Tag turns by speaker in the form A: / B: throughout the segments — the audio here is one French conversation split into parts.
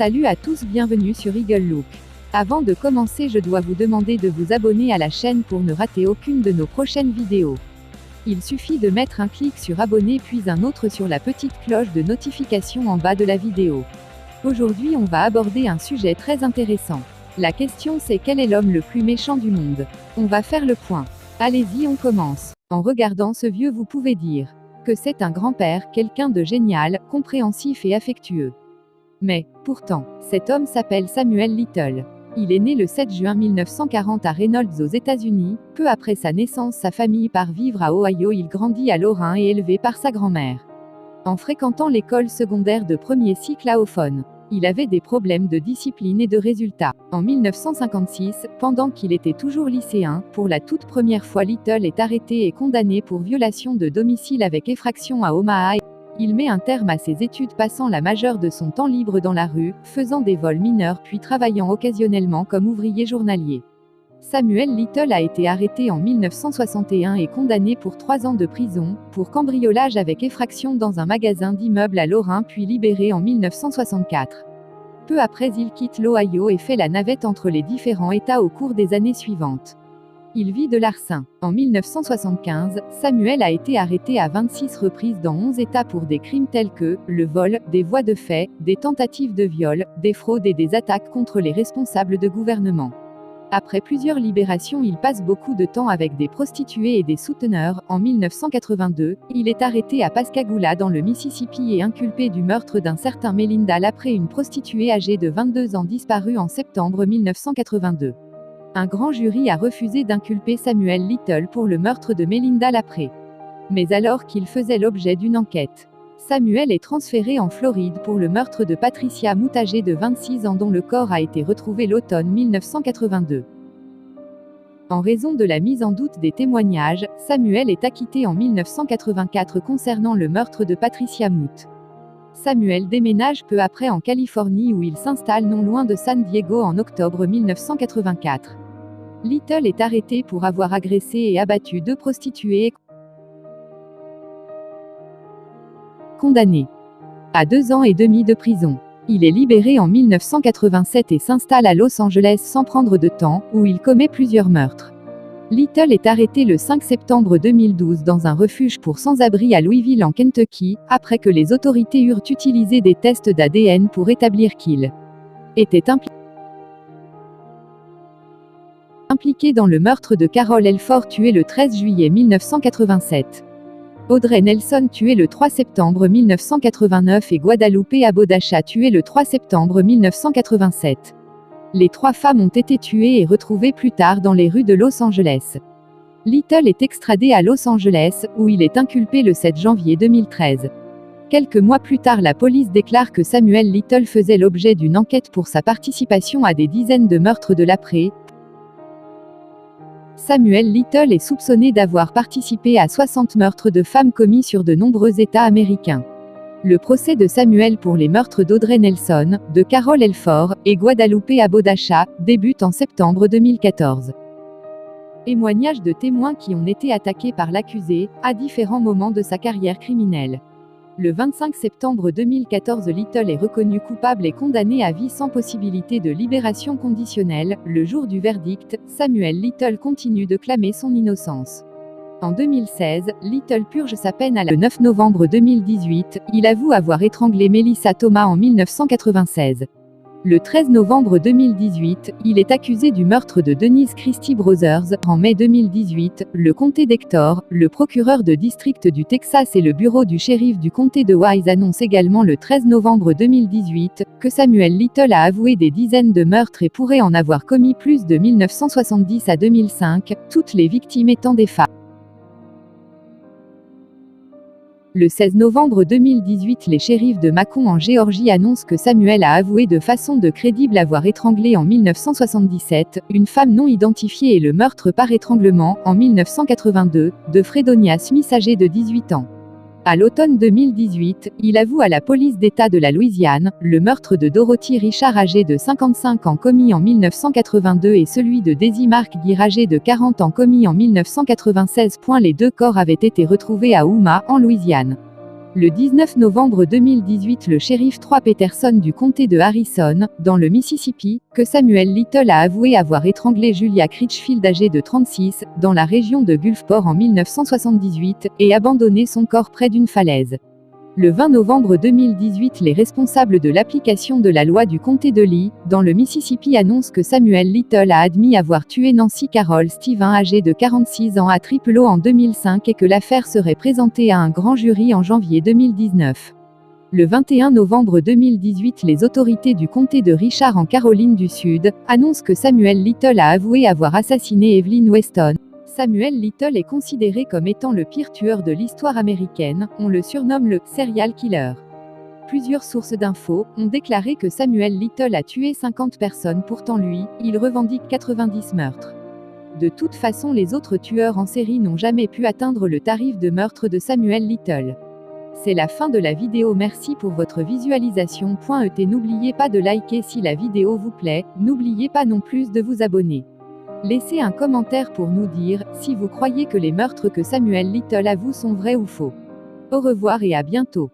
A: Salut à tous, bienvenue sur Eagle Look. Avant de commencer, je dois vous demander de vous abonner à la chaîne pour ne rater aucune de nos prochaines vidéos. Il suffit de mettre un clic sur abonner puis un autre sur la petite cloche de notification en bas de la vidéo. Aujourd'hui on va aborder un sujet très intéressant. La question c'est quel est l'homme le plus méchant du monde? On va faire le point. Allez-y, on commence. En regardant ce vieux, vous pouvez dire que c'est un grand-père, quelqu'un de génial, compréhensif et affectueux. Mais, pourtant, cet homme s'appelle Samuel Little. Il est né le 7 juin 1940 à Reynolds aux États-Unis. Peu après sa naissance, sa famille part vivre à Ohio. Il grandit à Lorrain et élevé par sa grand-mère. En fréquentant l'école secondaire de premier cycle à Ophone, il avait des problèmes de discipline et de résultats. En 1956, pendant qu'il était toujours lycéen, pour la toute première fois Little est arrêté et condamné pour violation de domicile avec effraction à Omaha. Il met un terme à ses études, passant la majeure de son temps libre dans la rue, faisant des vols mineurs puis travaillant occasionnellement comme ouvrier journalier. Samuel Little a été arrêté en 1961 et condamné pour 3 ans de prison, pour cambriolage avec effraction dans un magasin d'immeubles à Lorrain puis libéré en 1964. Peu après, il quitte l'Ohio et fait la navette entre les différents États au cours des années suivantes. Il vit de l'arsen. En 1975, Samuel a été arrêté à 26 reprises dans 11 États pour des crimes tels que le vol, des voies de fait, des tentatives de viol, des fraudes et des attaques contre les responsables de gouvernement. Après plusieurs libérations, il passe beaucoup de temps avec des prostituées et des souteneurs. En 1982, il est arrêté à Pascagoula dans le Mississippi et inculpé du meurtre d'un certain Melinda Lapré, une prostituée âgée de 22 ans disparue en septembre 1982. Un grand jury a refusé d'inculper Samuel Little pour le meurtre de Melinda Lapré. Mais alors qu'il faisait l'objet d'une enquête, Samuel est transféré en Floride pour le meurtre de Patricia Moot, âgée de 26 ans, dont le corps a été retrouvé l'automne 1982. En raison de la mise en doute des témoignages, Samuel est acquitté en 1984 concernant le meurtre de Patricia Moot. Samuel déménage peu après en Californie où il s'installe non loin de San Diego en octobre 1984. Little est arrêté pour avoir agressé et abattu 2 prostituées et condamné à 2 ans et demi de prison. Il est libéré en 1987 et s'installe à Los Angeles sans prendre de temps, où il commet plusieurs meurtres. Little est arrêté le 5 septembre 2012 dans un refuge pour sans-abri à Louisville en Kentucky, après que les autorités eurent utilisé des tests d'ADN pour établir qu'il était impliqué dans le meurtre de Carol Elford, tuée le 13 juillet 1987. Audrey Nelson, tuée le 3 septembre 1989 et Guadalupe Abodacha, tuée le 3 septembre 1987. Les 3 femmes ont été tuées et retrouvées plus tard dans les rues de Los Angeles. Little est extradé à Los Angeles, où il est inculpé le 7 janvier 2013. Quelques mois plus tard, la police déclare que Samuel Little faisait l'objet d'une enquête pour sa participation à des dizaines de meurtres de Lapré. Samuel Little est soupçonné d'avoir participé à 60 meurtres de femmes commis sur de nombreux États américains. Le procès de Samuel pour les meurtres d'Audrey Nelson, de Carol Elford et Guadalupe Abodacha débute en septembre 2014. Témoignages de témoins qui ont été attaqués par l'accusé à différents moments de sa carrière criminelle. Le 25 septembre 2014, Little est reconnu coupable et condamné à vie sans possibilité de libération conditionnelle. Le jour du verdict, Samuel Little continue de clamer son innocence. En 2016, Little purge sa peine le 9 novembre 2018, il avoue avoir étranglé Melissa Thomas en 1996. Le 13 novembre 2018, il est accusé du meurtre de Denise Christie Brothers. En mai 2018, le comté d'Hector, le procureur de district du Texas et le bureau du shérif du comté de Wise annoncent également le 13 novembre 2018 que Samuel Little a avoué des dizaines de meurtres et pourrait en avoir commis plus de 1970 à 2005, toutes les victimes étant des femmes. Le 16 novembre 2018, les shérifs de Macon en Géorgie annoncent que Samuel a avoué de façon crédible avoir étranglé en 1977 une femme non identifiée et le meurtre par étranglement, en 1982, de Fredonia Smith, âgée de 18 ans. À l'automne 2018, il avoue à la police d'État de la Louisiane le meurtre de Dorothy Richard, âgée de 55 ans, commis en 1982 et celui de Daisy Mark Gear, âgée de 40 ans, commis en 1996. Les 2 corps avaient été retrouvés à Houma, en Louisiane. Le 19 novembre 2018, le shérif Troy Peterson du comté de Harrison, dans le Mississippi, que Samuel Little a avoué avoir étranglé Julia Critchfield âgée de 36, dans la région de Gulfport en 1978, et abandonné son corps près d'une falaise. Le 20 novembre 2018, les responsables de l'application de la loi du comté de Lee, dans le Mississippi, annoncent que Samuel Little a admis avoir tué Nancy Carol Stevens âgée de 46 ans à Triplo en 2005 et que l'affaire serait présentée à un grand jury en janvier 2019. Le 21 novembre 2018, les autorités du comté de Richard en Caroline du Sud, annoncent que Samuel Little a avoué avoir assassiné Evelyn Weston. Samuel Little est considéré comme étant le pire tueur de l'histoire américaine, on le surnomme le « serial killer ». Plusieurs sources d'infos ont déclaré que Samuel Little a tué 50 personnes, pourtant lui, il revendique 90 meurtres. De toute façon, les autres tueurs en série n'ont jamais pu atteindre le tarif de meurtre de Samuel Little. C'est la fin de la vidéo, merci pour votre visualisation. N'oubliez pas de liker si la vidéo vous plaît, n'oubliez pas non plus de vous abonner. Laissez un commentaire pour nous dire si vous croyez que les meurtres que Samuel Little avoue sont vrais ou faux. Au revoir et à bientôt.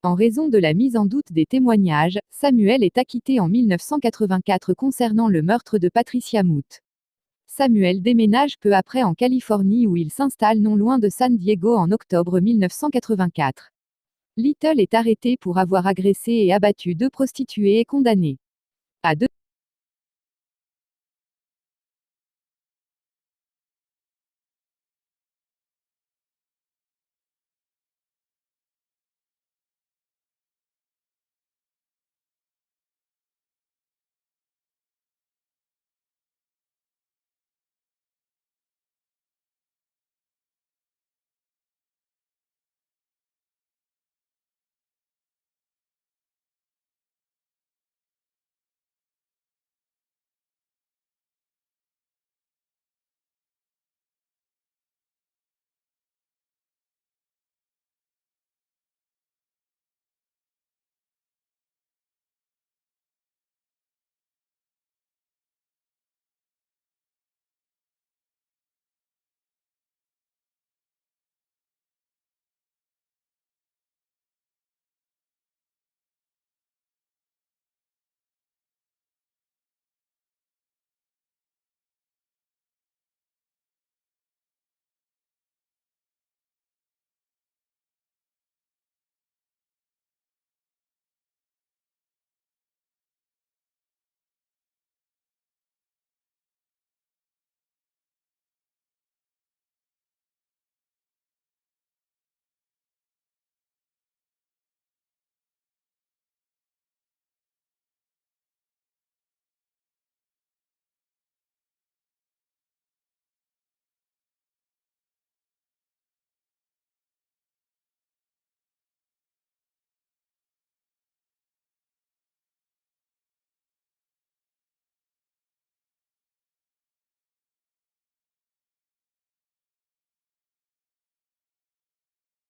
A: En raison de la mise en doute des témoignages, Samuel est acquitté en 1984 concernant le meurtre de Patricia Moot. Samuel déménage peu après en Californie où il s'installe non loin de San Diego en octobre 1984. Little est arrêté pour avoir agressé et abattu 2 prostituées et condamné à 2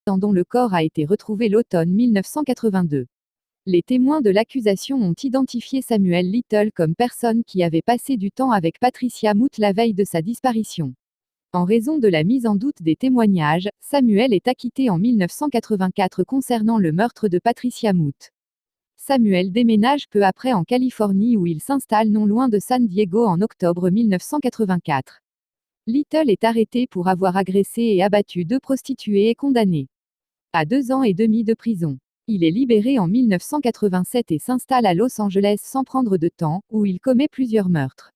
A: dont le corps a été retrouvé l'automne 1982. Les témoins de l'accusation ont identifié Samuel Little comme personne qui avait passé du temps avec Patricia Moot la veille de sa disparition. En raison de la mise en doute des témoignages, Samuel est acquitté en 1984 concernant le meurtre de Patricia Moot. Samuel déménage peu après en Californie où il s'installe non loin de San Diego en octobre 1984. Little est arrêté pour avoir agressé et abattu 2 prostituées et condamné à 2 ans et demi de prison. Il est libéré en 1987 et s'installe à Los Angeles sans prendre de temps, où il commet plusieurs meurtres.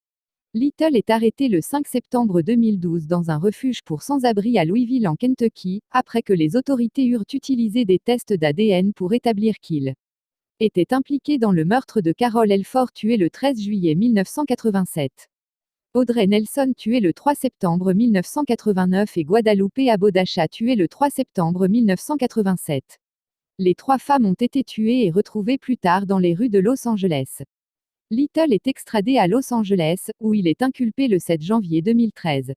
A: Little est arrêté le 5 septembre 2012 dans un refuge pour sans-abri à Louisville en Kentucky, après que les autorités eurent utilisé des tests d'ADN pour établir qu'il était impliqué dans le meurtre de Carol Elford tuée le 13 juillet 1987. Audrey Nelson tuée le 3 septembre 1989 et Guadalupe Abodacha tuée le 3 septembre 1987. Les 3 femmes ont été tuées et retrouvées plus tard dans les rues de Los Angeles. Little est extradé à Los Angeles, où il est inculpé le 7 janvier 2013.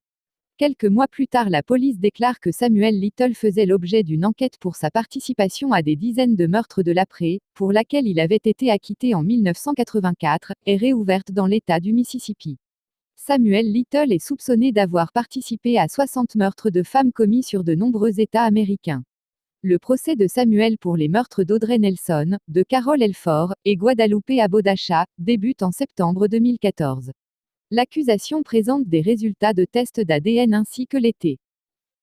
A: Quelques mois plus tard, la police déclare que Samuel Little faisait l'objet d'une enquête pour sa participation à des dizaines de meurtres de l'après, pour laquelle il avait été acquitté en 1984, et réouverte dans l'État du Mississippi. Samuel Little est soupçonné d'avoir participé à 60 meurtres de femmes commis sur de nombreux États américains. Le procès de Samuel pour les meurtres d'Audrey Nelson, de Carol Elford, et Guadalupe Abodacha, débute en septembre 2014. L'accusation présente des résultats de tests d'ADN ainsi que les